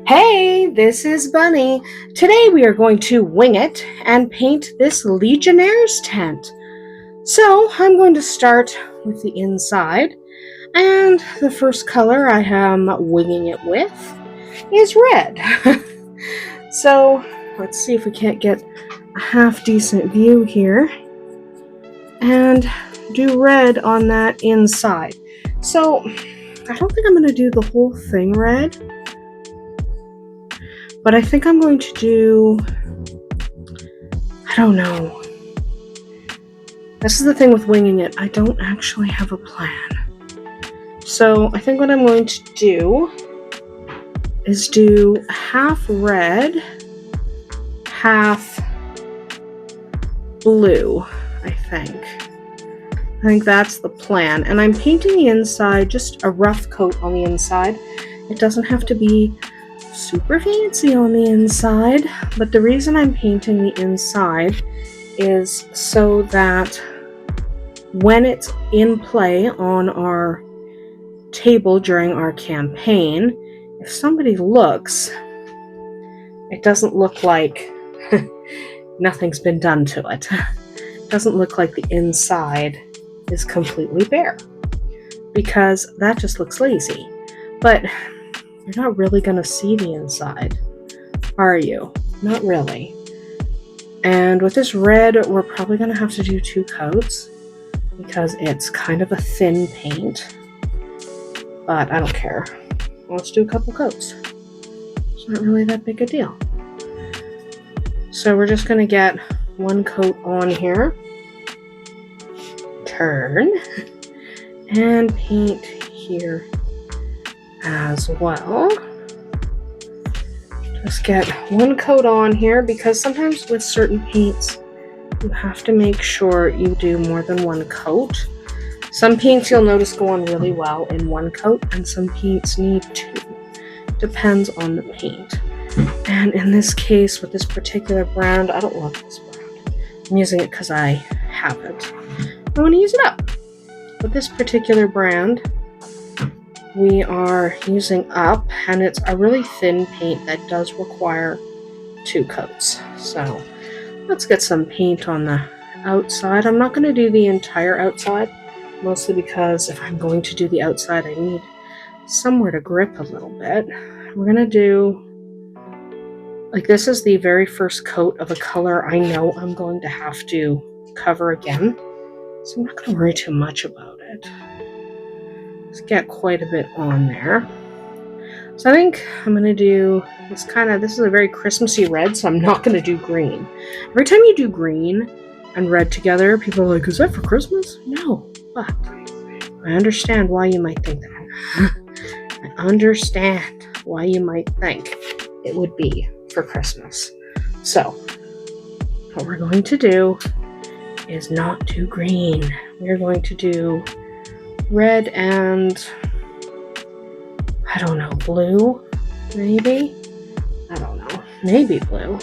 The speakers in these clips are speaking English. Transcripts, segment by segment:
Hey, this is Bunny. Today we are going to wing it and paint this Legionnaire's tent. So I'm going to start with the inside, and the first color I am winging it with is red. So let's see if we can't get a half decent view here and do red on that inside. So I don't think I'm going to do the whole thing red. But I think I'm going to do, I don't know. This is the thing with winging it. I don't actually have a plan. So I think what I'm going to do is do half red, half blue, I think. I think that's the plan. And I'm painting the inside, just a rough coat on the inside. It doesn't have to be super fancy on the inside, but the reason I'm painting the inside is so that when it's in play on our table during our campaign, if somebody looks, it doesn't look like nothing's been done to it. It doesn't look like the inside is completely bare, because that just looks lazy. But you're not really going to see the inside, are you? Not really. And with this red, we're probably going to have to do 2 coats because it's kind of a thin paint. But I don't care. Let's do a couple coats. It's not really that big a deal. So we're just going to get 1 coat on here. Turn. And paint here as well. Just get 1 coat on here, because sometimes with certain paints you have to make sure you do more than 1 coat. Some paints you'll notice go on really well in 1 coat, and some paints need 2. Depends on the paint. And in this case, with this particular brand, I don't love this brand. I'm using it because I have it. I want to use it up. With this particular brand, we are using up, and it's a really thin paint that does require 2 coats. So let's get some paint on the outside. I'm not going to do the entire outside, mostly because if I'm going to do the outside, I need somewhere to grip a little bit. We're going to do, like, this is the very first coat of a color I know I'm going to have to cover again, so I'm not going to worry too much about it. Get quite a bit on there. So I think I'm going to do this this is a very Christmassy red, so I'm not going to do green. Every time you do green and red together, people are like, is that for Christmas? No, but I understand why you might think that. I understand why you might think it would be for Christmas. So what we're going to do is not do green. We're going to do red and, I don't know, blue, maybe? I don't know. Maybe blue.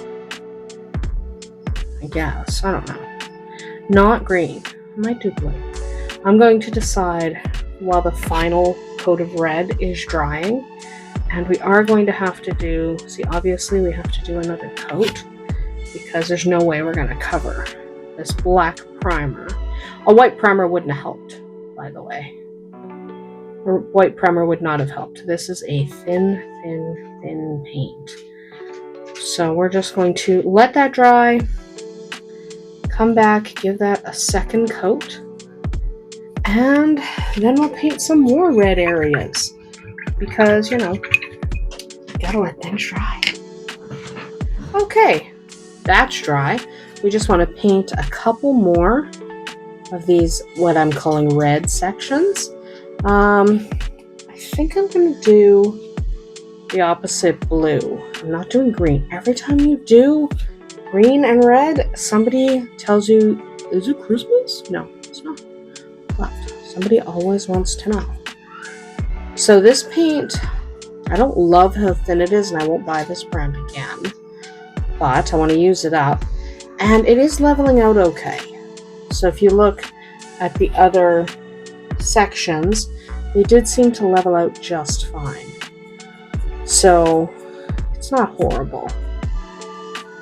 I guess. I don't know. Not green. I might do blue. I'm going to decide while the final coat of red is drying. And we are going to have to do, see, obviously we have to do another coat because there's no way we're going to cover this black primer. A white primer wouldn't have helped, by the way. Or white primer would not have helped. This is a thin paint. So we're just going to let that dry, come back, give that a second coat, and then we'll paint some more red areas because, you know, gotta let things dry. Okay, that's dry. We just want to paint a couple more of these, what I'm calling red sections. I think I'm going to do the opposite blue. I'm not doing green. Every time you do green and red, somebody tells you, is it Christmas? No, it's not. But somebody always wants to know. So this paint, I don't love how thin it is, and I won't buy this brand again. But I want to use it up. And it is leveling out okay. So if you look at the other sections, they did seem to level out just fine. So it's not horrible,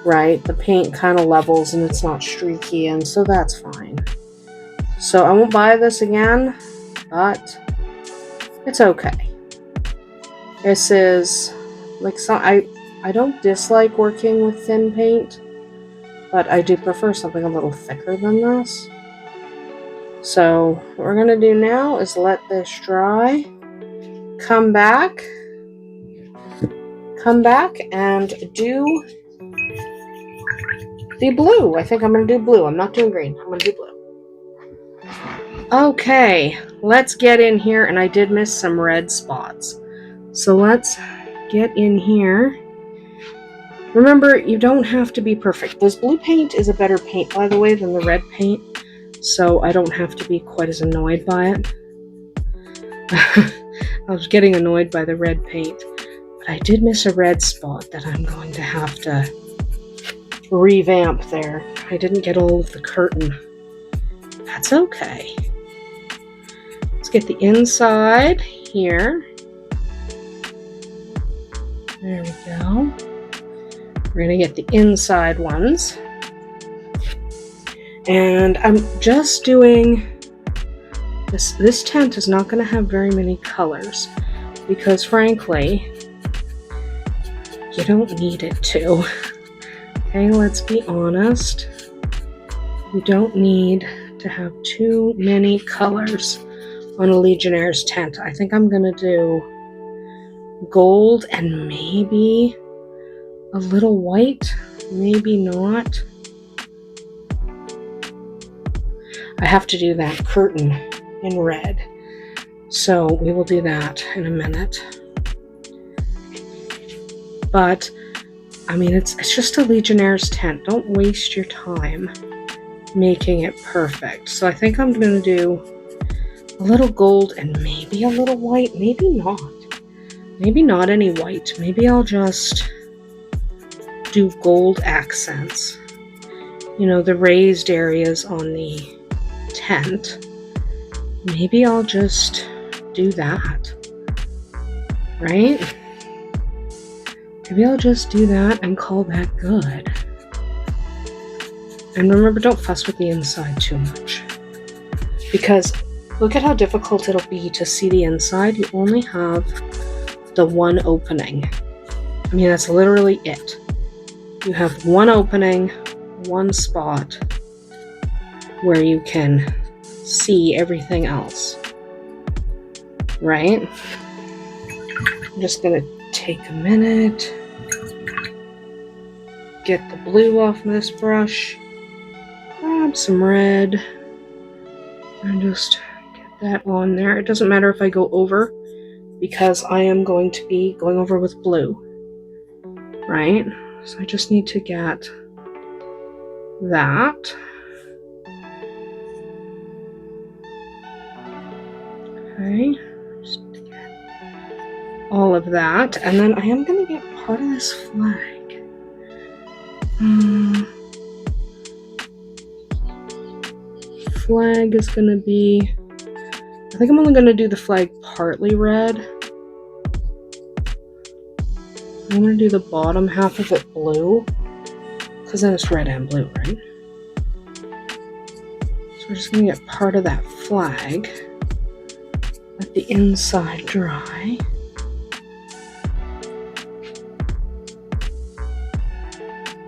right? The paint kind of levels and it's not streaky, and so that's fine. So I won't buy this again, but it's okay. This is like I don't dislike working with thin paint, but I do prefer something a little thicker than this. So what we're gonna do now is let this dry, come back and do the blue. I think I'm gonna do blue. I'm not doing green. I'm gonna do blue. Okay, let's get in here, and I did miss some red spots. So let's get in here. Remember, you don't have to be perfect. This blue paint is a better paint, by the way, than the red paint, so I don't have to be quite as annoyed by it. I was getting annoyed by the red paint, but I did miss a red spot that I'm going to have to revamp there. I didn't get all of the curtain. That's okay. Let's get the inside here. There we go. We're going to get the inside ones. And I'm just doing this. This tent is not going to have very many colors because, frankly, you don't need it to. Okay, let's be honest. You don't need to have too many colors on a Legionnaire's tent. I think I'm going to do gold and maybe a little white, maybe not. I have to do that curtain in red, so we will do that in a minute. But I mean, it's just a Legionnaire's tent. Don't waste your time making it perfect. So I think I'm going to do a little gold and maybe a little white, maybe not. Maybe not any white. Maybe I'll just do gold accents. You know, the raised areas on the tent. Maybe I'll just do that. Right? Maybe I'll just do that and call that good. And remember, don't fuss with the inside too much. Because look at how difficult it'll be to see the inside. You only have the one opening. I mean, that's literally it. You have one opening, one spot where you can see everything else. Right? I'm just going to take a minute. Get the blue off this brush. Grab some red. And just get that on there. It doesn't matter if I go over, because I am going to be going over with blue. Right? So I just need to get that. Okay. Just get all of that. And then I am going to get part of this flag. Flag is going to be, I think I'm only going to do the flag partly red. I'm going to do the bottom half of it blue, because then it's red and blue, right? So we're just going to get part of that flag. Let the inside dry.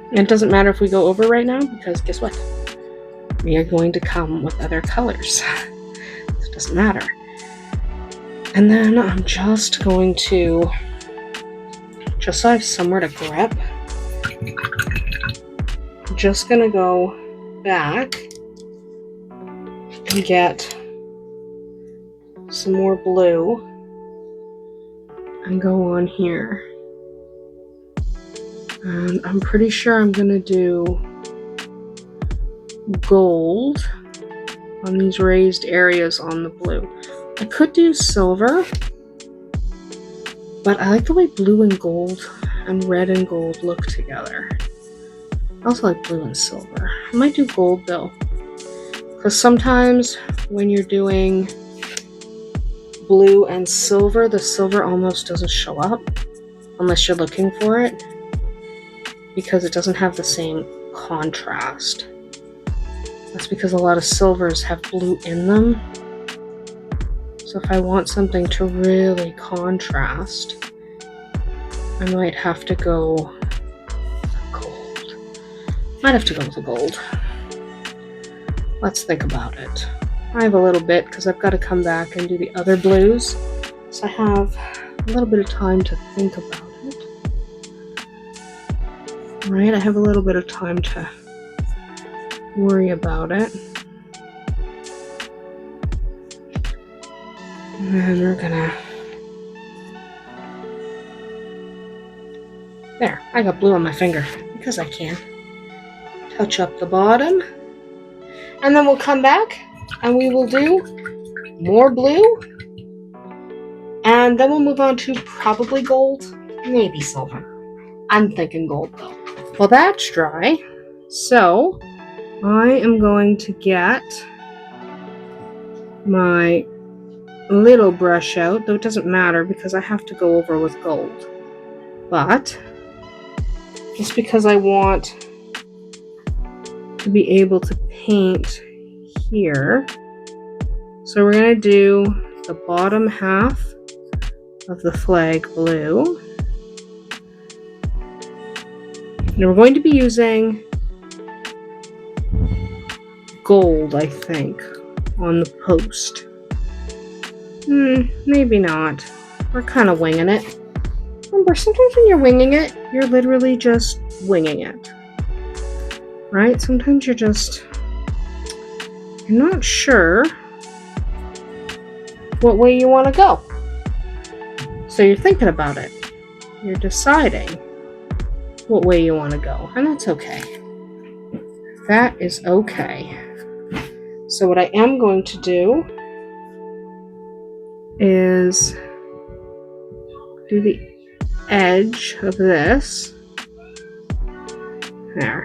And it doesn't matter if we go over right now, because guess what? We are going to come with other colors. So it doesn't matter. And then I'm just going to, just so I have somewhere to grip, I'm just going to go back and get some more blue and go on here. And I'm pretty sure I'm going to do gold on these raised areas on the blue. I could do silver, but I like the way blue and gold and red and gold look together. I also like blue and silver. I might do gold though, because sometimes when you're doing blue and silver, the silver almost doesn't show up unless you're looking for it, because it doesn't have the same contrast. That's because a lot of silvers have blue in them. So if I want something to really contrast, I might have to go gold. Might have to go with the gold. Let's think about it. I have a little bit because I've got to come back and do the other blues. So I have a little bit of time to think about it. Right, I have a little bit of time to worry about it. And then we're gonna... There, I got blue on my finger because I can. Touch up the bottom. And then we'll come back and we will do more blue. And then we'll move on to probably gold, maybe silver. I'm thinking gold though. Well, that's dry. So I am going to get my little brush out, though it doesn't matter because I have to go over with gold. But just because I want to be able to paint here. So we're going to do the bottom half of the flag blue. And we're going to be using gold, I think, on the post. Maybe not. We're kind of winging it. Remember, sometimes when you're winging it, you're literally just winging it. Right? Sometimes you're not sure what way you want to go. So you're thinking about it. You're deciding what way you want to go. And that's okay. That is okay. So what I am going to do is do the edge of this. There.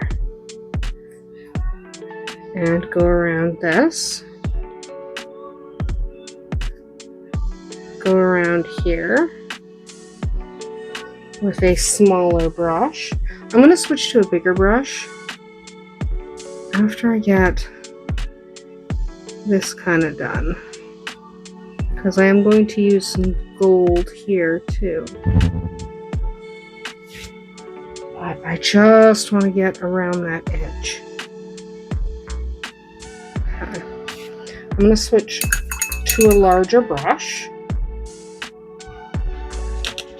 And go around this. Go around here with a smaller brush. I'm going to switch to a bigger brush after I get this kind of done, because I am going to use some gold here too. But I just want to get around that edge. Okay. I'm going to switch to a larger brush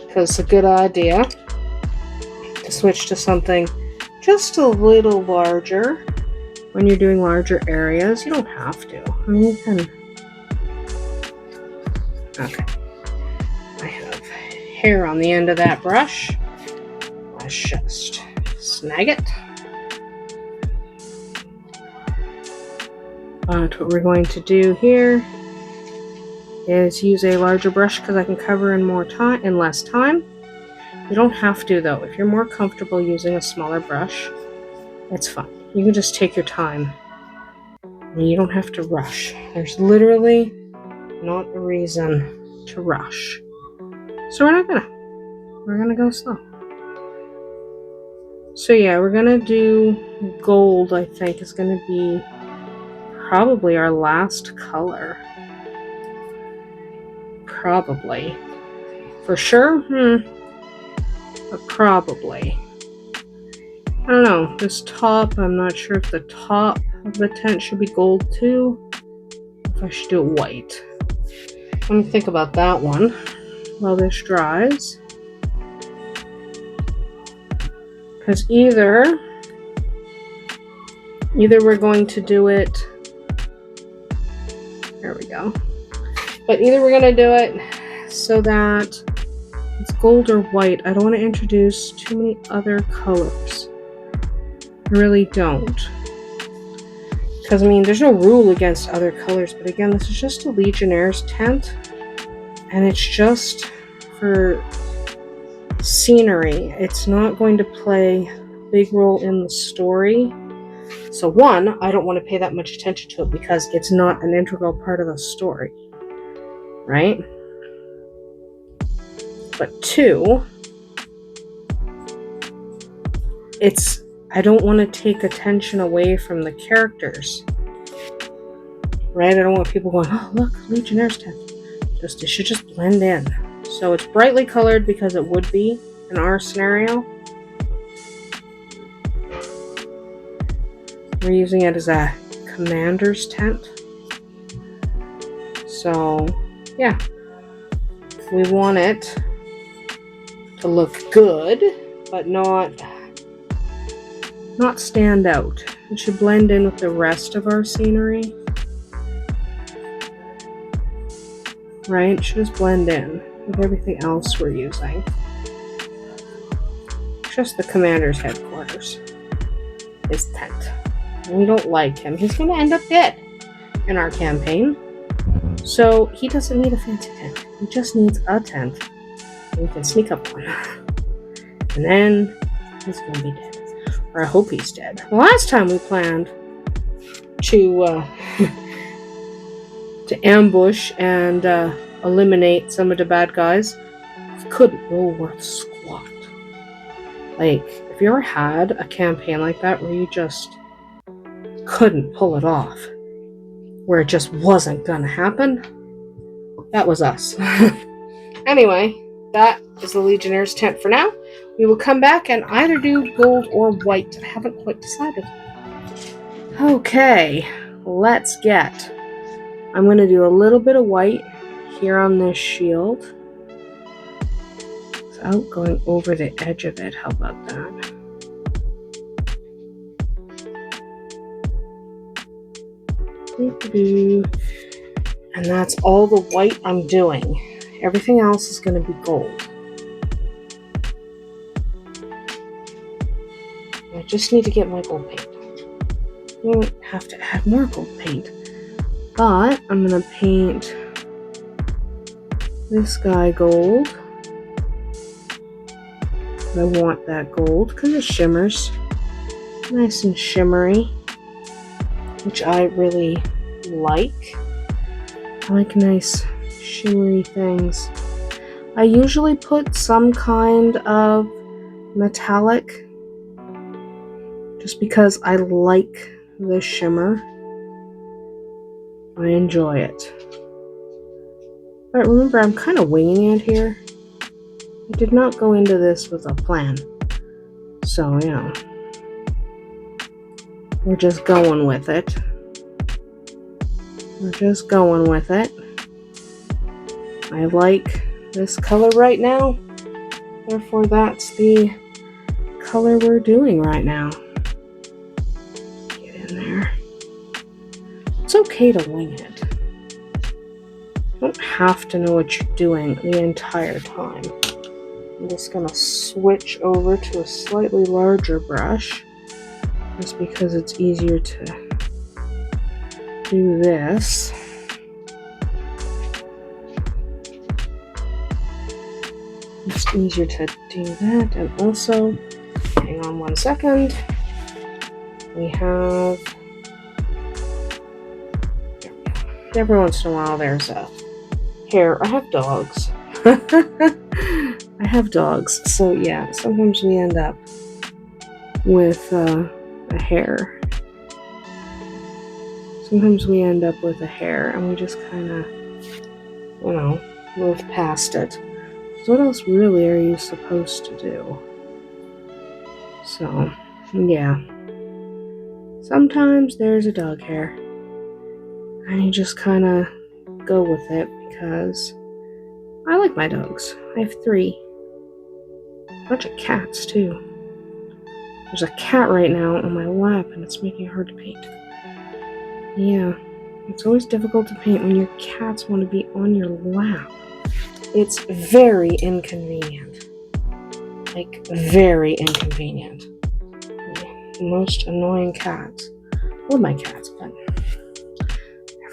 because it's a good idea to switch to something just a little larger when you're doing larger areas. You don't have to. I mean, you can... Okay. I have hair on the end of that brush. Let's just snag it. But what we're going to do here is use a larger brush because I can cover in more time in less time. You don't have to though. If you're more comfortable using a smaller brush, it's fine. You can just take your time. And you don't have to rush. There's literally not a reason to rush. So we're gonna go slow. So yeah, we're gonna do gold. I think is gonna be probably our last color. Probably. For sure? But probably. I don't know. This top, I'm not sure if the top of the tent should be gold too. If I should do it white. Let me think about that one while this dries. Because either we're going to do it... There we go. But either we're going to do it so that it's gold or white. I don't want to introduce too many other colors. I really don't. Because, I mean, there's no rule against other colors. But again, this is just a Legionnaire's tent. And it's just for scenery. It's not going to play a big role in the story. So one, I don't want to pay that much attention to it because it's not an integral part of the story. Right? But two, I don't want to take attention away from the characters. Right? I don't want people going, oh, look, Legionnaires tent. It should just blend in. So it's brightly colored because it would be in our scenario. We're using it as a commander's tent. So, yeah. We want it to look good, but not stand out. It should blend in with the rest of our scenery. Right? It should just blend in with everything else we're using. Just the commander's headquarters. His tent. We don't like him. He's going to end up dead in our campaign. So he doesn't need a fancy tent. He just needs a tent. We can sneak up on him. And then he's going to be dead. Or I hope he's dead. The last time we planned to to ambush and eliminate some of the bad guys, we couldn't roll worth squat. Like, if you ever had a campaign like that where you just couldn't pull it off, where it just wasn't gonna happen, that was us. Anyway, that is the Legionnaire's tent for now. We will come back and either do gold or white. I haven't quite decided. Okay, let's get... I'm going to do a little bit of white here on this shield without going over the edge of it. How about that? And that's all the white I'm doing. Everything else is going to be gold. I just need to get my gold paint. I won't have to add more gold paint. But I'm going to paint this guy gold. I want that gold because it shimmers. Nice and shimmery. Which I really like. I like nice shimmery things. I usually put some kind of metallic just because I like the shimmer. I enjoy it. But remember, I'm kind of winging it here. I did not go into this with a plan. So, you know, we're just going with it. We're just going with it. I like this color right now. Therefore, that's the color we're doing right now. Get in there. It's okay to wing it. You don't have to know what you're doing the entire time. I'm just going to switch over to a slightly larger brush just because it's easier to do this. It's easier to do that. And also, hang on one second, we have... Every once in a while there's a hair. I have dogs. I have dogs. So yeah, sometimes we end up with a hair. Sometimes we end up with a hair and we just kind of, you know, move past it. So what else really are you supposed to do? So, yeah. Sometimes there's a dog hair. And you just kind of go with it because I like my dogs. I have 3. A bunch of cats, too. There's a cat right now on my lap and it's making it hard to paint. Yeah, it's always difficult to paint when your cats want to be on your lap. It's very inconvenient. Like, very inconvenient. The most annoying cats. I love my cats, but...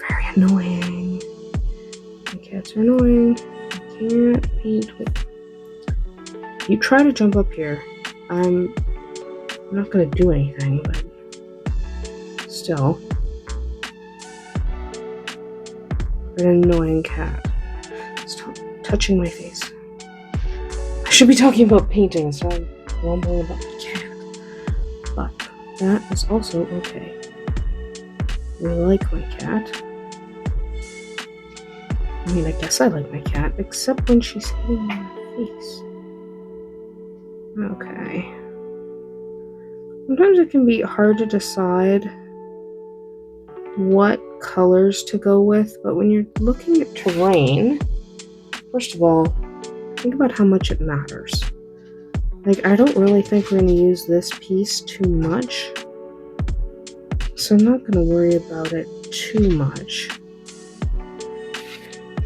very annoying. My cats are annoying. I can't paint with... You try to jump up here. I'm not gonna do anything, but still. An annoying cat. Stop touching my face. I should be talking about painting, so I'm grumbling about my cat. but that is also okay. I like my cat. I mean, I guess I like my cat, except when she's hitting me in the face. Okay. Sometimes it can be hard to decide what colors to go with, but when you're looking at terrain, first of all, think about how much it matters. Like, I don't really think we're going to use this piece too much, so I'm not going to worry about it too much.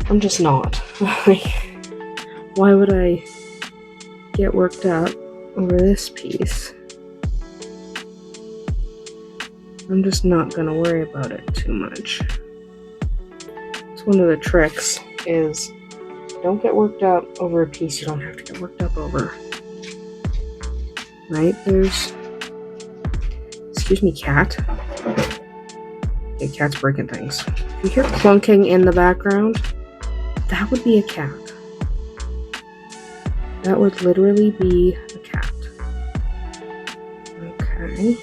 I'm just not. Why would I get worked up over this piece? I'm just not going to worry about it too much. It's one of the tricks is don't get worked up over a piece you don't have to get worked up over. Right? There's... Excuse me, cat. Okay, cat's breaking things. If you hear clunking in the background, that would be a cat. That would literally be a cat. Okay.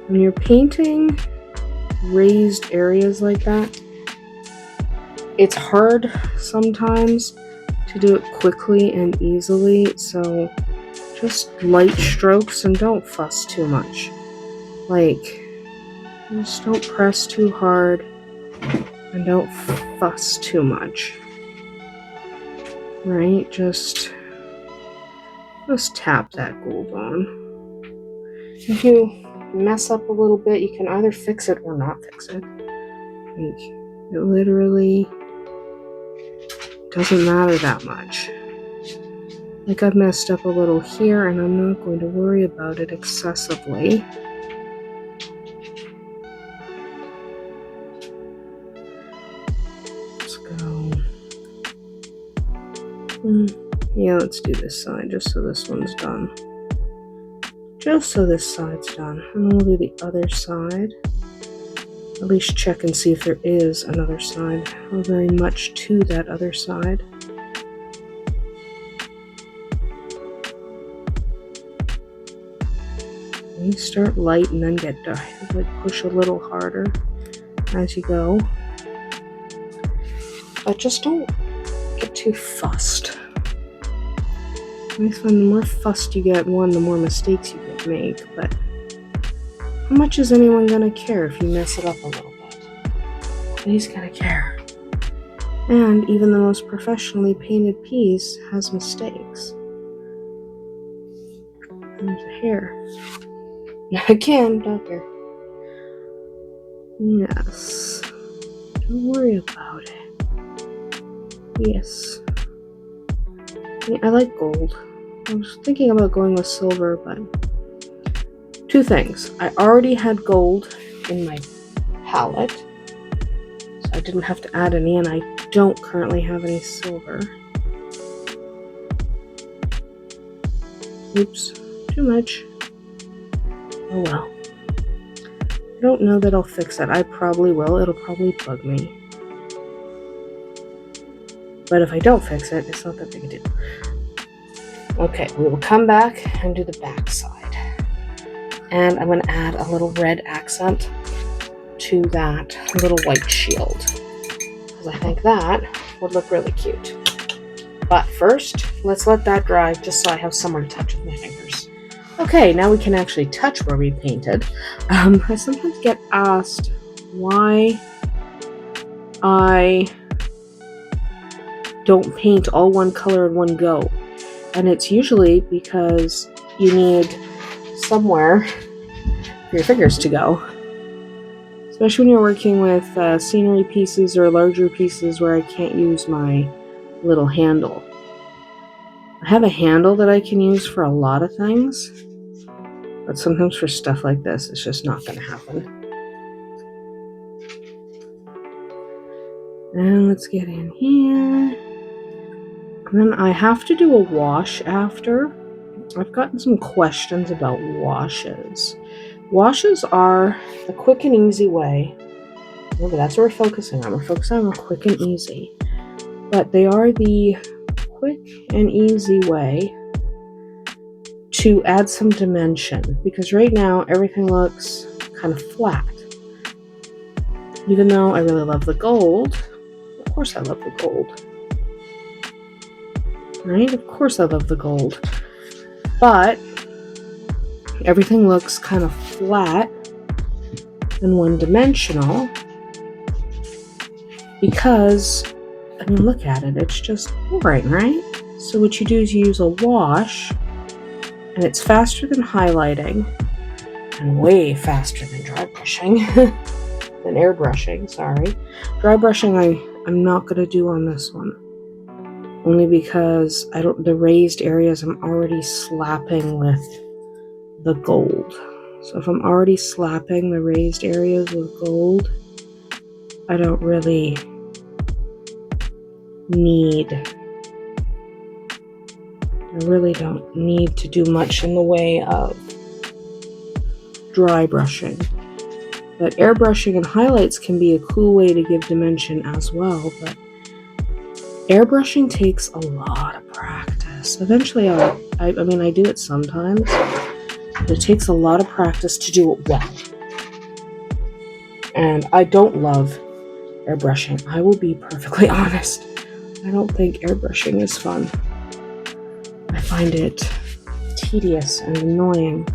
When you're painting raised areas like that, it's hard sometimes to do it quickly and easily, so just light strokes and don't fuss too much. Like, just don't press too hard and don't fuss too much. Right? Just tap that gold on. If you mess up a little bit, you can either fix it or not fix it. Like, it literally doesn't matter that much. Like, I've messed up a little here, and I'm not going to worry about it excessively. Let's go. Yeah, let's do this side, just so this one's done. Just so this side's done. And then we'll do the other side. At least check and see if there is another side, or very much to that other side. You start light and then get dark. Like, push a little harder as you go. But just don't get too fussed. I find the more fussed you get, one, the more mistakes you can make, but how much is anyone gonna care if you mess it up a little bit? Nobody's gonna care. And even the most professionally painted piece has mistakes. There's a hair. Again, Doctor. Yes. Don't worry about it. Yes. I like gold. I was thinking about going with silver, but two things. I already had gold in my palette, so I didn't have to add any, and I don't currently have any silver. Oops, too much. Oh well. I don't know that I'll fix it. I probably will. It'll probably bug me. But if I don't fix it, it's not that big a deal. Okay, we will come back and do the back side. And I'm going to add a little red accent to that little white shield, because I think that would look really cute. But first, let's let that dry just so I have somewhere to touch with my fingers. Okay, now we can actually touch where we painted. I sometimes get asked why I don't paint all one color in one go. And it's usually because you need somewhere for your fingers to go. Especially when you're working with scenery pieces or larger pieces where I can't use my little handle. I have a handle that I can use for a lot of things, but sometimes for stuff like this, it's just not going to happen. And let's get in here. And then I have to do a wash after. I've gotten some questions about washes. Washes are the quick and easy way. Remember, that's what we're focusing on. We're focusing on quick and easy. But they are the quick and easy way to add some dimension, because right now everything looks kind of flat. Even though I really love the gold, of course I love the gold, right? Of course I love the gold, but everything looks kind of flat and one-dimensional because, I mean, look at it, it's just boring, right? So what you do is you use a wash, and it's faster than highlighting and way faster than dry brushing. Than airbrushing, sorry. Dry brushing I'm not going to do on this one. Only because the raised areas I'm already slapping with the gold. So if I'm already slapping the raised areas with gold, I don't really don't need to do much in the way of dry brushing. But airbrushing and highlights can be a cool way to give dimension as well, but airbrushing takes a lot of practice. Eventually I do it sometimes, but it takes a lot of practice to do it well. And I don't love airbrushing. I will be perfectly honest. I don't think airbrushing is fun. I find it tedious and annoying.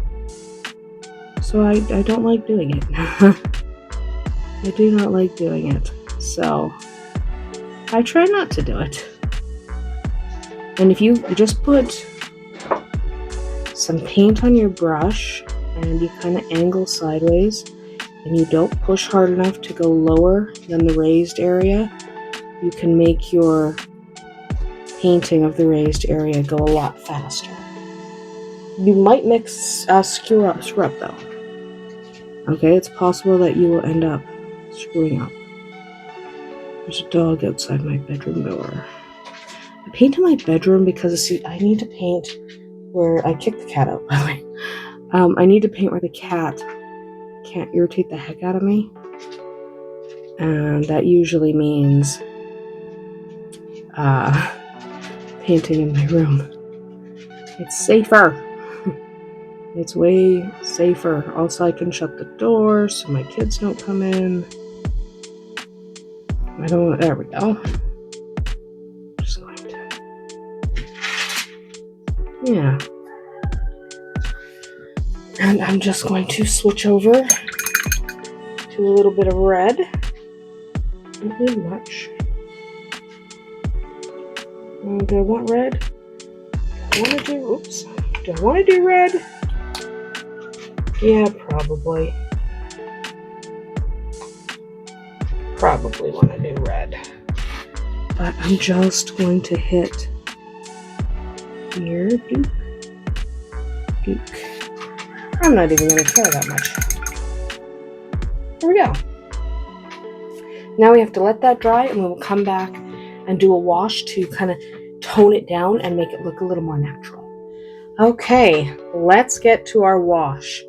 So I don't like doing it. I do not like doing it. So I try not to do it. And if you just put some paint on your brush and you kind of angle sideways and you don't push hard enough to go lower than the raised area, you can make your painting of the raised area go a lot faster. You might screw up though. Okay, it's possible that you will end up screwing up. There's a dog outside my bedroom door. I painted my bedroom because, see, I need to paint where I kicked the cat out, by the way. I need to paint where the cat can't irritate the heck out of me. And that usually means painting in my room. It's safer. It's way safer. Also, I can shut the door so my kids don't come in. There we go. Just going to. Yeah. And I'm just going to switch over to a little bit of red. Don't need much. Do I want red? Do I want to do red? Yeah, probably. Probably want to do red. But I'm just going to hit here, Duke. I'm not even going to care that much. There we go. Now we have to let that dry, and we will come back and do a wash to kind of tone it down and make it look a little more natural. Okay, let's get to our wash.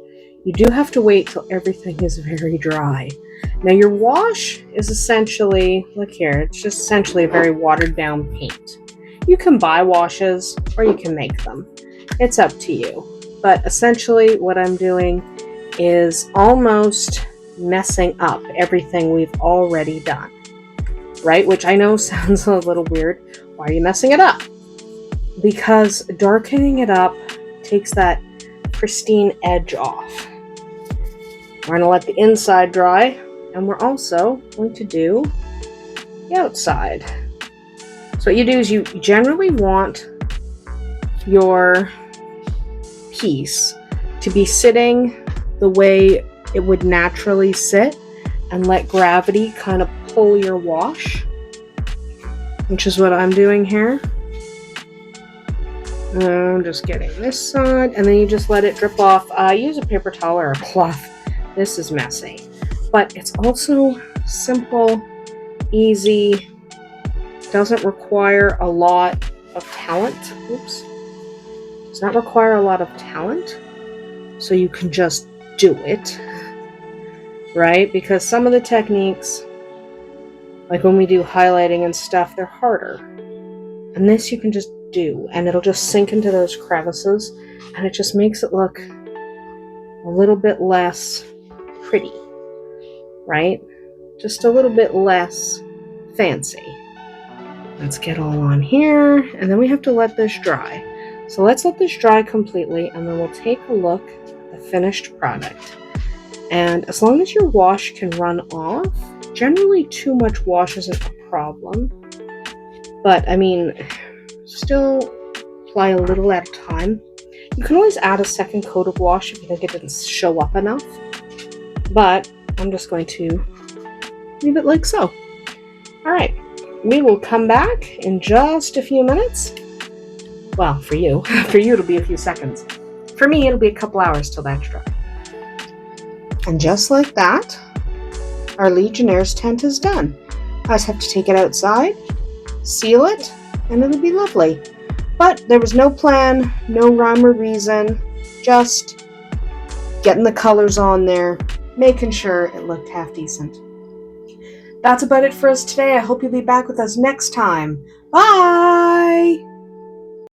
You do have to wait till everything is very dry. Now your wash is essentially, look here, it's just essentially a very watered down paint. You can buy washes or you can make them. It's up to you. But essentially what I'm doing is almost messing up everything we've already done. Right? Which I know sounds a little weird. Why are you messing it up? Because darkening it up takes that pristine edge off. We're going to let the inside dry, and we're also going to do the outside. So what you do is you generally want your piece to be sitting the way it would naturally sit and let gravity kind of pull your wash, which is what I'm doing here. I'm just getting this side, and then you just let it drip off. Use a paper towel or a cloth. This is messy, but it's also simple, easy, doesn't require a lot of talent. Oops. Does not require a lot of talent, so you can just do it, right? Because some of the techniques, like when we do highlighting and stuff, they're harder. And this you can just dew, and it'll just sink into those crevices, and it just makes it look a little bit less pretty, right? Just a little bit less fancy. Let's get all on here, and then we have to let this dry. So let's let this dry completely, and then we'll take a look at the finished product. And as long as your wash can run off, generally too much wash isn't a problem. But, I mean, still apply a little at a time. You can always add a second coat of wash if you think it didn't show up enough. But I'm just going to leave it like so. Alright, we will come back in just a few minutes. Well, for you. For you it'll be a few seconds. For me, it'll be a couple hours till that's dry. And just like that, our Legionnaire's tent is done. I just have to take it outside, seal it, and it'll be lovely. But there was no plan, no rhyme or reason, just getting the colors on there, making sure it looked half decent. That's about it for us today. I hope you'll be back with us next time. Bye!